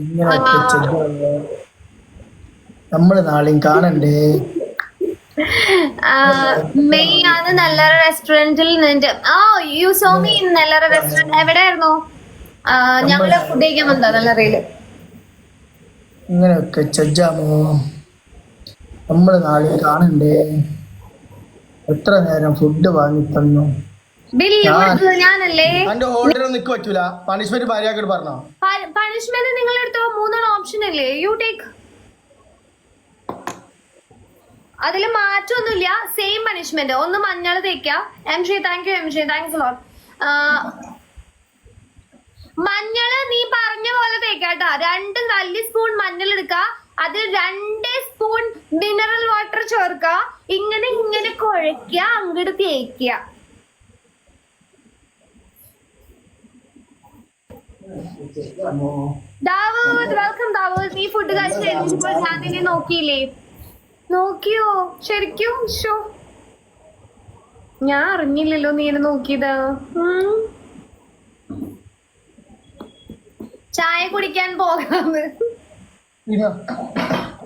ഇങ്ങനെയൊക്കെ നമ്മള് നാളെയും കാണണ്ടേ? മെയ്യാണ് നല്ലൊരു റെസ്റ്റോറന്റിൽ നിന്നിട്ട് യു സോ മീ നല്ലൊരു റെസ്റ്റോറന്റ് എവിടെയായിരുന്നു? ഞങ്ങള് ഫുഡ് കഴിക്കാൻ വന്നതാ നല്ലറയില്. ഇങ്ങനെയൊക്കെ ചെജ്ജാമോ? നമ്മള് നാളെയും കാണണ്ടേ? എത്ര നേരം ഫുഡ് വാങ്ങി തന്നു. ബില്ല് കൊടുത്തത് ഞാനല്ലേ. എന്റെ ഓർഡർ നിക്ക് പറ്റൂല. പണിഷ്മെന്റ് ഭാര്യയോട് പറഞ്ഞോ? പണിഷ്മെന്റ് നിങ്ങൾ എടുത്തോ. 3 ഓപ്ഷൻ അല്ലേ, യു ടേക്ക്. അതില് മാറ്റമൊന്നുമില്ല, സെയിം പണിഷ്മെന്റ്. ഒന്ന് മഞ്ഞൾ തേക്ക. എം ഷേ താങ്ക് യു, എം ഷേ താങ്ക്സ് ലോട്ട്. മഞ്ഞള് നീ പറഞ്ഞ പോലെ തേക്കാട്ടാ. 2 നല്ല സ്പൂൺ മഞ്ഞൾ എടുക്ക, അതിൽ 2 സ്പൂൺ മിനറൽ വാട്ടർ ചേർക്ക. ഇങ്ങനെ ഇങ്ങനെ കുഴയ്ക്ക, അങ്ങോട്ട് തേക്ക. ദാവൂദ് വെൽക്കം ദാവൂദ്. നീ ഫുഡ് കഴിച്ച് കഴിഞ്ഞപ്പോൾ ഞാൻ നിന്നെ നോക്കിയില്ലേ? നോക്കിയോ ശരിക്കും? ഷോ ഞാൻ അറിഞ്ഞില്ലല്ലോ നീ എന്നെ നോക്കിയത്. ചായ കുടിക്കാൻ പോകാന്ന്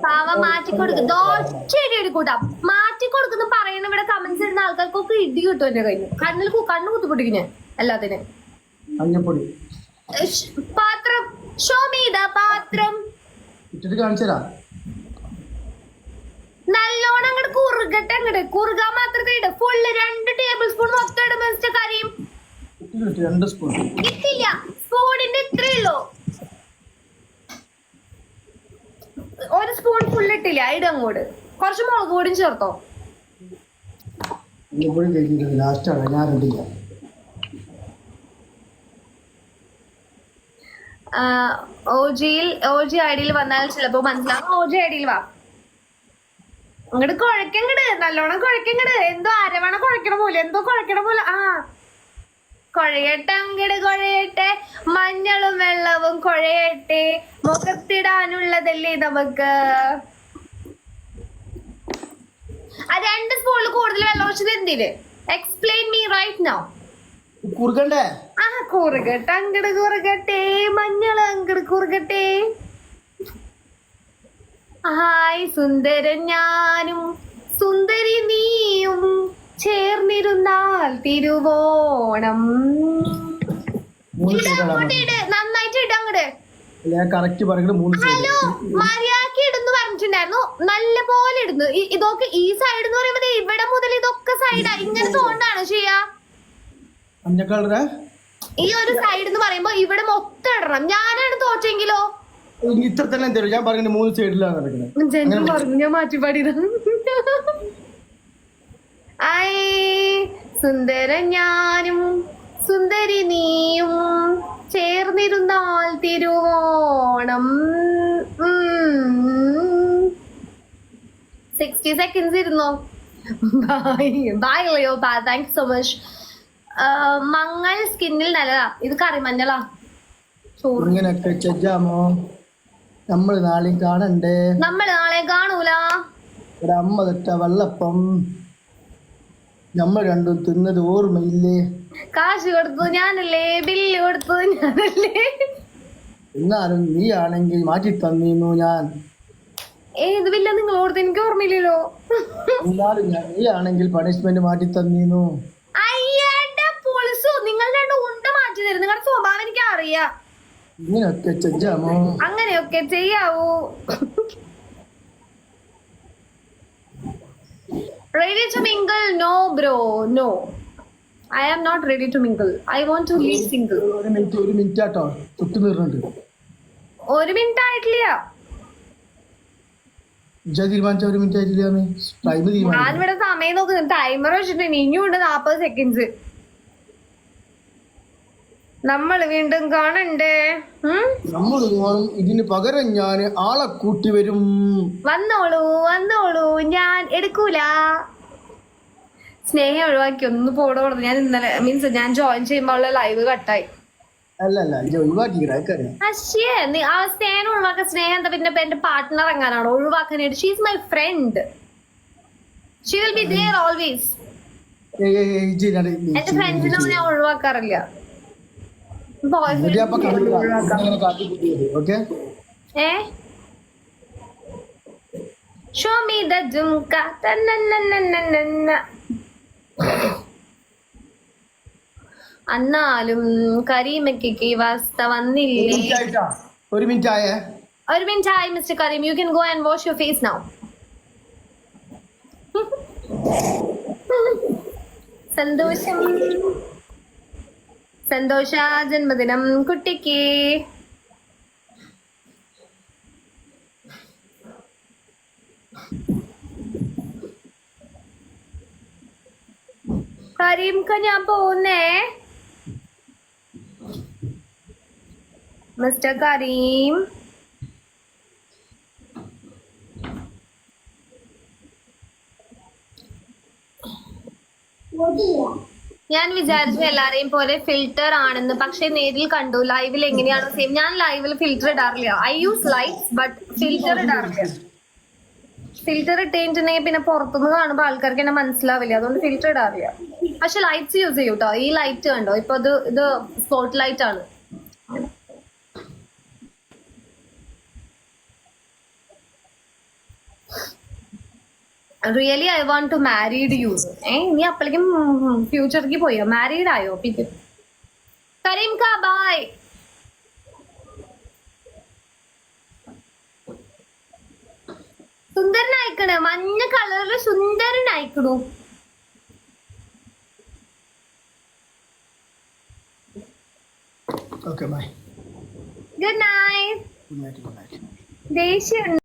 പാവ മാറ്റിക്കൊടുക്കും. ദോശടി എടുക്കൂട്ടാ. മാറ്റിക്കൊടുക്കുന്ന പറയണ ഇവിടെ കമന്റ്സ് ഇടുന്ന ആൾക്കാർക്കൊക്കെ ഇടി കിട്ടും എന്റെ കയ്യിൽ. കണ്ണു കുത്തിപ്പൊട്ടിക്കും ഞാൻ എല്ലാത്തിനും. പാത്രം ഷോമീത പാത്രം നല്ലോണം അങ്ങോട്ട് കുറുകട്ടെ. അങ്ങോട്ട് കുറുകാൻ മാത്രമേ ഇട. ഫുള്ള് 2 ടേബിൾ സ്പൂൺ മൊത്തം ഇടുമ്പോ കറിയും ഇട്ടില്ല. സ്പൂണിന്റെ ഇത്രേ ഉള്ളൂ. 1 സ്പൂൺ ഫുൾ ഇട്ടില്ല. ഇടങ്ങോട്ട് കുറച്ച് മുളക് പൊടിയും ചേർത്തോ. ഓജി ഐഡിയിൽ വന്നാൽ ചിലപ്പോ മനസ്സിലാവും. ഓജി ഐഡിയിൽ വാ. അങ്ങോട്ട് കുഴക്കങ്ങട്, നല്ലോണം കുഴക്കങ്ങട്. എന്തോ അരവണ കുഴക്കണ പോലെ, എന്തോ കുഴക്കണ പോലെ. കുഴയട്ടെ, അങ്ങട് കുഴയട്ടെ. മഞ്ഞളും വെള്ളവും കുഴയട്ടെ. മുഖത്തിടാനുള്ളതല്ലേ നമുക്ക്. 2 സ്പൂണിൽ കൂടുതൽ വെള്ളം ഒഴിച്ചത് എന്തിന്? Explain me right now. കുറുകണ്ടേ? കുറുകട്ടെ, അങ്ങട് കുറുകട്ടെ. മഞ്ഞൾ അങ്ങട് കുറുകട്ടെ. ഹായ് സുന്ദരൻ ഞാനും സുന്ദരി നീയും ചേർന്നിരുന്നാൽ തിരുവോണം. നന്നായിട്ട് ഇട അങ്ങട്. ഹലോ മര്യാദക്ക് ഇടുന്നു പറഞ്ഞിട്ടുണ്ടായിരുന്നു. നല്ല പോലെ ഇടുന്നു. ഇതൊക്കെ ഈ സൈഡ് എന്ന് പറയുമ്പോ ഇവിടെ മുതൽ ഇതൊക്കെ സൈഡാ. ഇങ്ങനെ തോണ്ടാണോ ചെയ്യാ? ഈ ഒരു സൈഡ് എന്ന് പറയുമ്പോ ഇവിടെ മൊത്തം ഇടണം. ഞാനാണ് തോറ്റെങ്കിലോ? ഇത്ര തന്നെ തരും. ഞാൻ പറഞ്ഞ 3 സൈഡിലാണ് ഞാൻ മാറ്റി പാടിയത്. സുന്ദരൻ ഞാനും സുന്ദരി നീയും ചേർന്നിരുന്നാൽ തിരുവോണം. 60 seconds ഇരുന്നോ. Bye Leo. Thank so much. മങ്ങൾ സ്കിന്നിൽ നല്ലതാ. ഇത് കറിമഞ്ഞളാ. ഇങ്ങനെയൊക്കെ ചെജ്ജാമോ? നമ്മള് നാളെ കാണണ്ടേ? നമ്മള് നാളെ കാണൂല. അമ്മ തെറ്റ വെള്ളപ്പം നമ്മൾ രണ്ടും തിന്നത് ഓർമ്മയില്ലേ? കാശ് കൊടുത്തു ഞാനല്ലേ, ബില്ല് കൊടുത്തു ഞാനല്ലേ. എന്നാലും നീ ആണെങ്കിൽ മാറ്റി തന്നീന്നു ഞാൻ. ഏത് ബില്ല നിങ്ങൾ ഓർത്ത്? എനിക്ക് ഓർമ്മയില്ലല്ലോ. എന്നാലും നീ ആണെങ്കിൽ പണിഷ്മെന്റ് മാറ്റി തന്നീന്നു. അയ്യന്റെ പൊളിസു. നിങ്ങൾ 2 ഉണ്ട മാറ്റി തരും. നിങ്ങളുടെ സ്വഭാവം എനിക്ക് അറിയാം. ഇങ്ങനെയൊക്കെ ചെയ്യാമോ? അങ്ങനെയൊക്കെ ചെയ്യാവൂ. Ready to mingle? No bro, no. I am not ready to mingle. I want to live single. ഒരു മിനിറ്റ് ആട്ടോ. തൊട്ട് നിർന്നുണ്ട്. 1 മിനിറ്റ് ആയിട്ടില്ല. തീരുമാനിച്ച 1 മിനിറ്റ് ആയിട്ടില്ല. ഞാനിവിടെ സമയം നോക്കുന്നു. ടൈമർ വെച്ചിട്ടുണ്ട്. ഇനിയുണ്ട് 40 സെക്കൻഡ്സ്. നമ്മൾ വീണ്ടും കാണണ്ടേ? നമ്മൾ ഇതിന് പകരം ഞാൻ ആളെ കൂട്ടി വരും. വന്നോളൂ വന്നോളൂ. ഞാൻ എടുക്കൂല. സ്നേഹം ഒഴിവാക്കി ഒന്ന് പോടോ. ഞാൻ ഇന്നലെ മീൻസ് ഞാൻ ജോയിൻ ചെയ്യുമ്പോ ഉള്ള ലൈവ് കട്ടായി. ആ സ്നേഹം ഒഴിവാക്കാൻ. സ്നേഹം എന്താ പിന്നെ എന്റെ പാർട്ട്ണർ എങ്ങാനാണോ ഒഴിവാക്കാനായിട്ട്? She is my friend. She will be there always. എന്റെ ഫ്രണ്ട്സിനൊന്നും ഞാൻ ഒഴിവാക്കാറില്ല. Eh? Show me the jumka. Ta-na-na-na-na-na. അന്നാലും കരീമയ്ക്ക് വസ്ത വന്നില്ലേ? ഒരു മിനിറ്റ് ആയേ. ഒരു മിനിറ്റ് ആയി mister Karim. You can go and wash your face now. സന്തോഷം, സന്തോഷ ജന്മദിനം കുട്ടിക്ക്. കരീംക്ക് ഞാൻ പോകുന്നേ. മിസ്റ്റർ കരീം, ഞാൻ വിചാരിച്ചു എല്ലാരെയും പോലെ ഫിൽറ്റർ ആണെന്ന്, പക്ഷെ നേരിൽ കണ്ടു ലൈവിൽ എങ്ങനെയാണോ സെയിം. ഞാൻ ലൈവിൽ ഫിൽറ്റർ ഇടാറില്ല. I use lights but filter ഇടാറില്ല. ഫിൽറ്റർ ഇട്ടിട്ടുണ്ടെങ്കിൽ പിന്നെ പുറത്തുനിന്ന് കാണുമ്പോൾ ആൾക്കാർക്ക് എന്നെ മനസ്സിലാവില്ല, അതുകൊണ്ട് ഫിൽറ്റർ ഇടാറില്ല. പക്ഷെ ലൈറ്റ്സ് യൂസ് ചെയ്യും കേട്ടോ. ഈ ലൈറ്റ് കണ്ടോ, ഇപ്പൊ ഇത് സ്പോട്ട് ലൈറ്റ് ആണ്. Really I want to married you. നീ അപ്പോഴേക്കും ഫ്യൂച്ചറിലേക്ക് പോയോ? മാരീഡ് ആയോ? പിന്നെ കരീം കാ ബായ്. സുന്ദരനായിക്കണ്, മഞ്ഞ കളറില് സുന്ദരനായിക്കണു. Okay bye. Good night. Good night. ദേഷ്യം